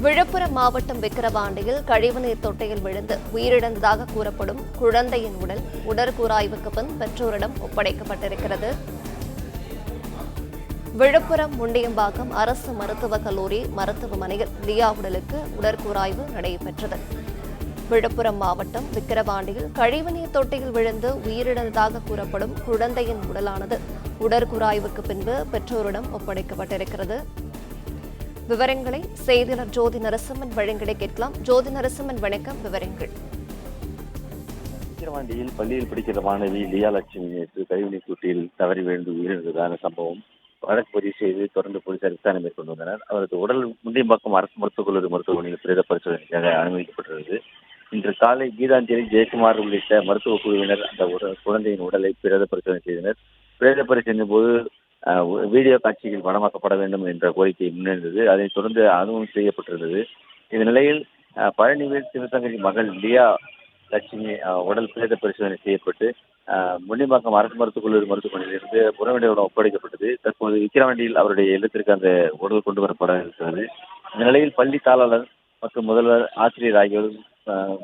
விழுப்புரம் மாவட்டம் விக்கிரவாண்டியில் கழிவுநீர் தொட்டியில் விழுந்து உயிரிழந்ததாக கூறப்படும் குழந்தையின் உடல் உடற்கூறாய்வுக்கு பின் பெற்றோரிடம் ஒப்படைக்கப்பட்டிருக்கிறது. விழுப்புரம் முண்டியம்பாக்கம் அரசு மருத்துவக் கல்லூரி மருத்துவமனையில் லியா உடலுக்கு உடற்கூறாய்வு நடைபெற்றது. விழுப்புரம் மாவட்டம் விக்கிரவாண்டியில் கழிவுநீர் தொட்டியில் விழுந்து உயிரிழந்ததாக கூறப்படும் குழந்தையின் உடலானது உடற்கூறாய்வுக்கு பின்பு பெற்றோரிடம் ஒப்படைக்கப்பட்டிருக்கிறது. விவரங்களை செய்தியாளர் ஜோதி நரசிம்மன் வழங்கிட கேட்கலாம். ஜோதி நரசிம்மன், வணக்கம். விவரங்கள். விக்கிரவாண்டியில் பள்ளியில் படிக்கிற மாணவி லியா லட்சுமி நேற்று கழிவுநீர் தொட்டியில் தவறி விழுந்து உயிரிழந்ததான சம்பவம் வழக்கு பதிவு செய்து தொடர்ந்து போலீசார் விசாரணை மேற்கொண்டு வந்தனர். அவரது உடல் முண்டியம்பாக்கம் அரசு மருத்துவக் கல்லூரி மருத்துவமனையில் பிரேத பரிசோதனைக்காக அனுமதிக்கப்பட்டுள்ளது. இன்று காலை கீதாஞ்சலி, ஜெயக்குமார் உள்ளிட்ட மருத்துவ குழுவினர் அந்த குழந்தையின் உடலை பிரேத பரிசோதனை செய்தனர். பிரேத பரிசோதனையின் போது வீடியோ காட்சியில் படமாக்கப்பட வேண்டும் என்ற கோரிக்கை முன்னெடுந்தது. அதைத் தொடர்ந்து அதுவும் செய்யப்பட்டிருந்தது. இந்த நிலையில் பழனிவேல் சிவசங்கரி மகள் லியா லட்சுமி உடல் பிரேத பரிசோதனை செய்யப்பட்டு முண்டியம்பாக்கம் அரசு மருத்துவக் கல்லூரி மருத்துவமனையிலிருந்து உறவினரிடம் ஒப்படைக்கப்பட்டது. தற்போது விக்கிரவாண்டியில் அவருடைய இல்லத்திற்கு அந்த உடல் கொண்டு வரப்பட இருக்கிறது. இந்த நிலையில் பள்ளி தாளாளர் மற்றும் முதல்வர், ஆசிரியர் ஆகியோரும்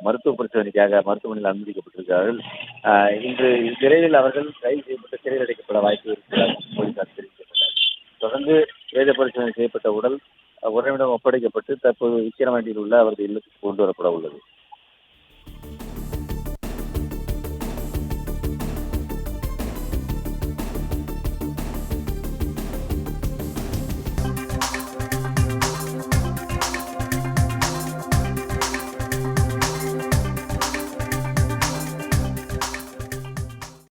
மருத்துவ பரிசோதனைக்காக மருத்துவமனையில் அனுமதிக்கப்பட்டிருக்கிறார்கள். இன்று விரைவில் அவர்கள் கைது செய்யப்பட்டு சிறையில் அடைக்கப்பட வாய்ப்பு இருக்கிறதாக போலீசார் தெரிவிக்கப்பட்டனர். தொடர்ந்து பிரேத பரிசோதனை செய்யப்பட்ட உடல் உறவிடம் ஒப்படைக்கப்பட்டு தற்போது விக்கிரவாண்டியில் உள்ள அவரது இல்லத்துக்கு கொண்டு வரப்பட உள்ளது.